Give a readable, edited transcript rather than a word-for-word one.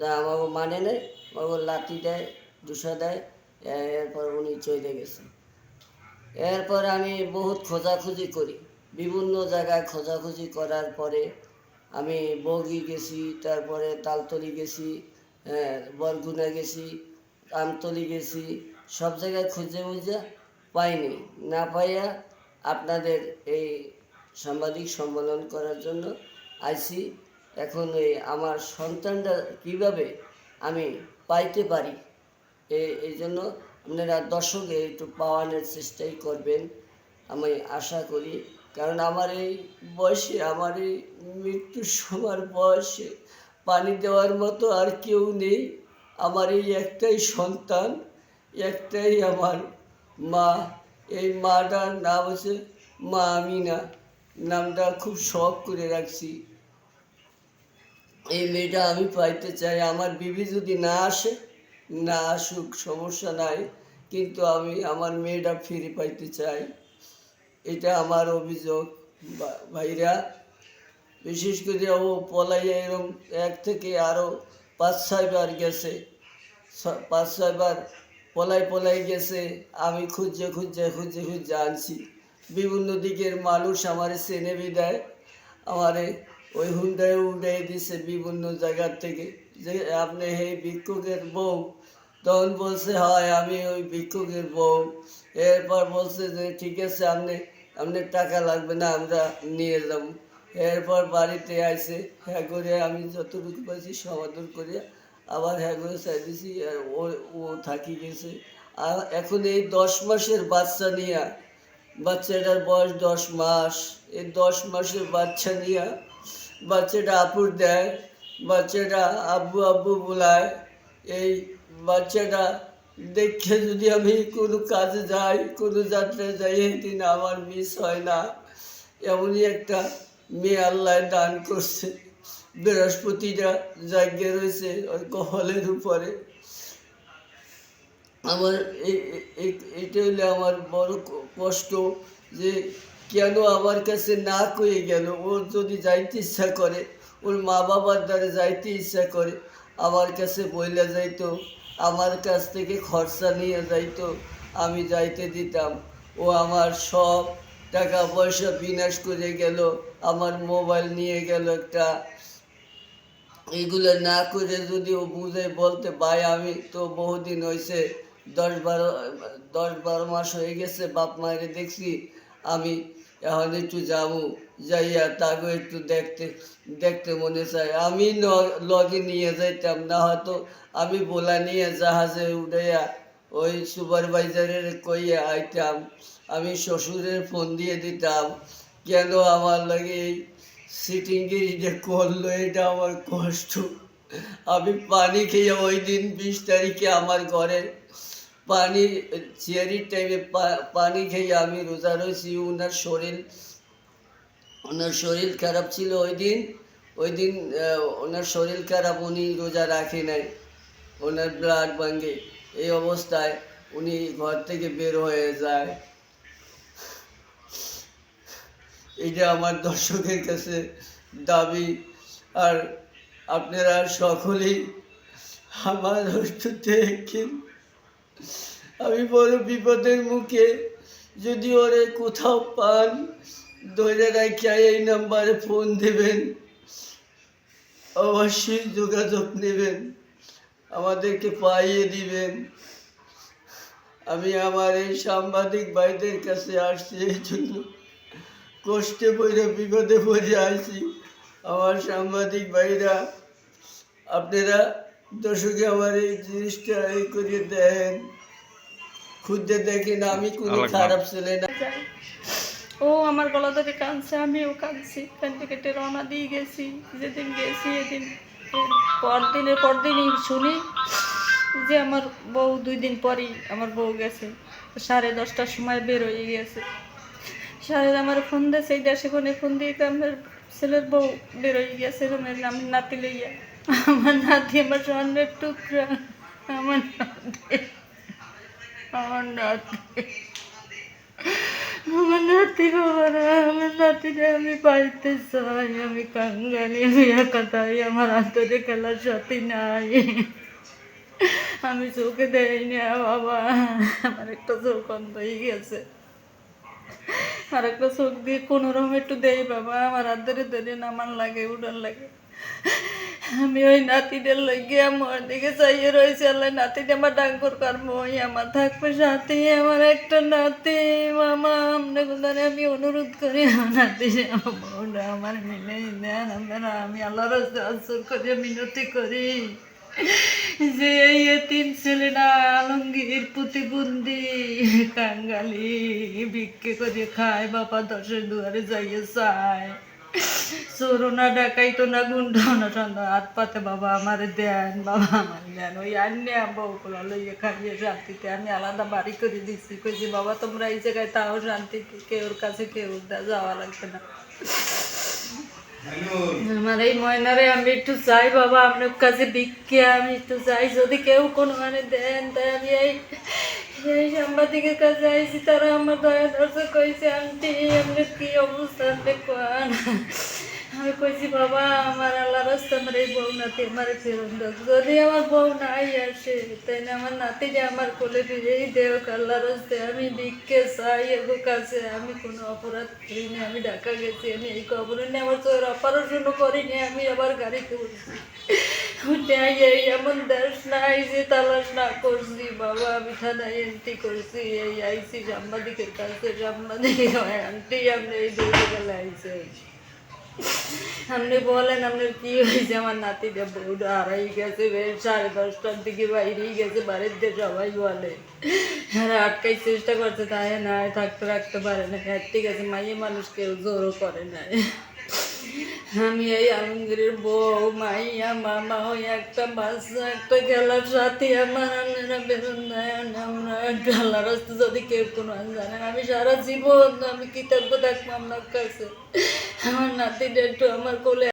তা আমাকে মানে নেই, আমাকে লাথি দেয়, দুসা দেয়। এরপর উনি চলে গেছে। এরপর আমি বহুত খোঁজাখুঁজি করি, বিভিন্ন জায়গায় খোঁজাখুঁজি করার পরে আমি বগি গেছি, তারপরে তালতলি গেছি, বরগুনা গেছি, আমতলি গেছি, সব জায়গায় খুঁজে মুজে পাইনি। না পাইয়া আপনাদের এই সাংবাদিক সম্মেলন করার জন্য আইছি। এখন এই আমার সন্তানটা কিভাবে আমি পাইতে পারি, এই জন্য আপনারা দর্শকে একটু পাওয়ানোর চেষ্টাই করবেন আমি আশা করি। কারণ আমার এই বয়সে, আমার এই মৃত্যুর সময় বয়সে পানি দেওয়ার মতো আর কেউ নেই। আমার এই একটাই সন্তান, একটাই আমার মা। এই মাটার নাম হচ্ছে মা আমিনা, নামটা খুব শখ করে রাখছি। এই মেয়েটা আমি পাইতে চাই। আমার বিবি যদি না আসে, না আসুক, সমস্যা নাই, কিন্তু আমি আমার মেয়েটা ফিরে পাইতে চাই। এটা আমার অভিযোগ। ভাইরা, বিশেষ করে ও পলাইয়া এরকম 1 থেকে আরও 5-6 বার গেছে, 5-6 বার পলাই গেছে। আমি খুঁজে আনছি। বিভিন্ন দিকের মানুষ আমারে চেনে বিদায় আমারে ওই হুন্ডায় উড়াই দিছে বিভিন্ন জায়গার থেকে, যে আপনি এই ভিক্ষুকের বউ। তখন বলছে হয় আমি ওই ভিক্ষুকের বউ। এরপর বলছে যে ঠিক আছে, আপনার টাকা লাগবে না, আমরা নিয়ে যাব। এরপর বাড়িতে আইসে, হ্যাঁ করে আমি যতটুকু পাইছি সমাধান করে আবার হ্যাঁ করে চাই দিছি। ও থাকি গেছে। আর এখন এই 10 মাসের বাচ্চা নিয়ে, বাচ্চাটার বয়স 10 মাস, এই 10 মাসের বাচ্চা নিয়ে বাচ্চাটা আপুর দেয়, বাচ্চাটা আব্বু আব্বু বলায়। এই বাচ্চাটা দেখে যদি আমি কোনো কাজে যাই, কোনো যাত্রায় যাই, এই দিন আমার মিস হয় না। এমনই একটা মেয়ে আল্লাহ দান করছে। বৃহস্পতিটা জাগ্যে রয়েছে ওর কপালের উপরে। আমার এইটা হলে আমার বড় কষ্ট, যে কেন আমার কাছে না কয়ে গেল। ওর যদি যাইতে ইচ্ছা করে, ওর মা বাবার দ্বারা যাইতে ইচ্ছা করে, আমার কাছে বইলে যাইতো, আমার কাছ থেকে খরচা নিয়ে যাইতো, আমি যাইতে দিতাম। ও আমার সব টাকা পয়সা বিনাশ করে গেল, আমার মোবাইল নিয়ে গেল একটা। এইগুলো না করে যদি ও বুঝে বলতে, ভাই আমি তো বহুদিন হয়েছে, 10-12 মাস হয়ে গেছে বাপ মায়ের দেখছি, আমি এখন একটু যাবো, যাইয়া তাকে একটু দেখতে মনে চাই, আমি লগে নিয়ে যাইতাম। না হয়তো আমি বোলা নিয়ে জাহাজে উঠাইয়া ওই সুপারভাইজারের কইয়া আইতাম। আমি শ্বশুরের ফোন দিয়ে দিতাম, কেন আমার লাগে এই সিটিংগিরি যে করলো, এটা আমার কষ্ট। আমি পানি খেয়ে ওই দিন 20 তারিখে আমার ঘরে পানি, চেয়ারির টাইমে পানি খেয়ে আমি রোজা রয়েছি। ওনার শরীর খারাপ ছিল ওই দিন ওনার শরীর খারাপ, উনি রোজা রাখে নাই, ওনার ব্লাড ভাঙে। এই অবস্থায় উনি ঘর থেকে বের হয়ে যায়। এটা আমার দর্শকের কাছে দাবি। আর আপনারা সকলেই আমার একটু দেখেন, আমি বড় বিপদের মুখে। যদি ওরে কোথাও পান, ধরে রাখিয়া এই নাম্বারে ফোন দেবেন, অবশ্যই যোগাযোগ নেবেন, আমাদেরকে পাইয়ে দিবেন। আমি আমার এই সাংবাদিক ভাইদের কাছে আসছি এই জন্য, কষ্টে পড়ে বিপদে পড়ে আইছি। আমার সাংবাদিক ভাইরা, আপনারা দর্শকে আমার এই জিনিসটা এই করিয়ে দেন, খুঁজতে দেখেন আমি কোনো খারাপ ছেলে না। ও আমার গলা ধরে কাঁদছে, আমিও কাঁদছি, কাঁদতে কেটে রওনা দিয়ে গেছি। যেদিন গেছি এদিন পরদিনই শুনি যে আমার বউ 2 দিন পরই আমার বউ গেছে। 10:30টার সময় বের হয়ে গেছে। আমার ফোন দিয়ে সেই দেশে ফোন দিয়ে আমার ছেলের বউ বের হয়ে গেছে রুমের, আমি নাতি লইয়া। আমার নাতি আমার স্বর্ণের টুকরা, আমার নাতি আমার নাতি বাবারা, আমার নাতিরে আমি পাইতে চাই, আমি কাঙ্গালি, আমি একা তাই, আমার হাতের খেলার সাথী নাই, আমি চোখে দেই না বাবা, আমার একটা চোখ অন্ধ হয়ে গেছে, আর একটা চোখ দিয়ে কোনো রকম একটু দেই বাবা, আমার হাত ধরে ধরে নামান লাগে, উড়ান লাগে, আমি ওই নাতিদের লইগে আমার দিকে চাইয়ে রয়েছে, আল্লাহ নাতিটা আমার ডাঙ্গর কর্ম ওই আমার থাকবে সাথে, আমার একটা নাতি মামা, আপনার কোথায় আমি অনুরোধ করি আমার নাতি আমার বউটা আমার মিলে নেন আপনারা, আমি আল্লাহর রাস্তা করি মিনতি করি যে এই তিন ছেলেটা আলমগীর প্রতিবন্ধী কাঙ্গালি ভিক্ষে করে খায়, বাবা দশের দুয়ারে যাইয়ে চায়, চোরনা ডাকাইতো না গুন্ডাও না সন্ধ্যা হাত পাতে, বাবা আমার দেন, বাবা আমার দেন, ওই আন্যে বউগুলা লইয়ে খাইয়ে শান্তিতে আমি আলাদা বাড়ি করে দিচ্ছি, কইছি বাবা তোমরা এই জায়গায় তাও শান্তিতে, কেউর কাছে কেউ যাওয়া লাগবে না, আমার এই ময়নারে আমি একটু চাই বাবা আপনার কাছে ভিক্ষে, আমি একটু চাই যদি কেউ কোনো মানে দেন, তাই আমি এই সাংবাদিকের কাছে আইছি, তারা আমার দয়া দর্শক কইছে আন্টি আপনার কি অবস্থা দেখুন, আমি কইছি বাবা আমার আল্লাহ রাস্তা আমার এই বউ নাতি আমার ফেরত দাও, যদি আমার বউ নাই আসে তাই না আমার নাতিটা আমার কোলে ফিরেই দেও, আল্লাহ রাস্তায় আমি ভিক্ষে চাই এগো কাছে, আমি কোনো অপরাধ করিনি, আমি ঢাকা গেছি, আমি এই খবরে নিয়ে আমার চোর অপারেশনও করিনি, আমি আবার গাড়িতে উঠছি, এই এমন দেশ নাই যে তালাশ না করছি বাবা, আমি থানায় এন্ট্রি করছি, এই আইসি সাংবাদিকের কাছে, সাংবাদিক আন্টি আপনি এই দূরে গেলে আইসে, আপনি বলেন আপনার কি হয়েছে, আমার নাতিটা বউটা হারাই গেছে, 10:30টার দিকে বাইরেই গেছে, বাড়ির দিয়ে সবাই বলে, হ্যাঁ আটকাই চেষ্টা করছে, তাই না থাকতে রাখতে পারে না, ঠিক আছে মাইয়ে মানুষ কেউ জোরও করে না, আমি এই আলমগীরের বউ মাইয়া মামা ওই একটা বাচ্চা একটা খেলার সাথে, আমার আপনারা বেরোন দেয়, আমরা খেলার রাস্তা যদি কেউ কোনো জানেন, আমি সারা জীবন আমি কৃতজ্ঞ থাকবো আপনার কাছে, আমার নাতিটা একটু আমার কোলে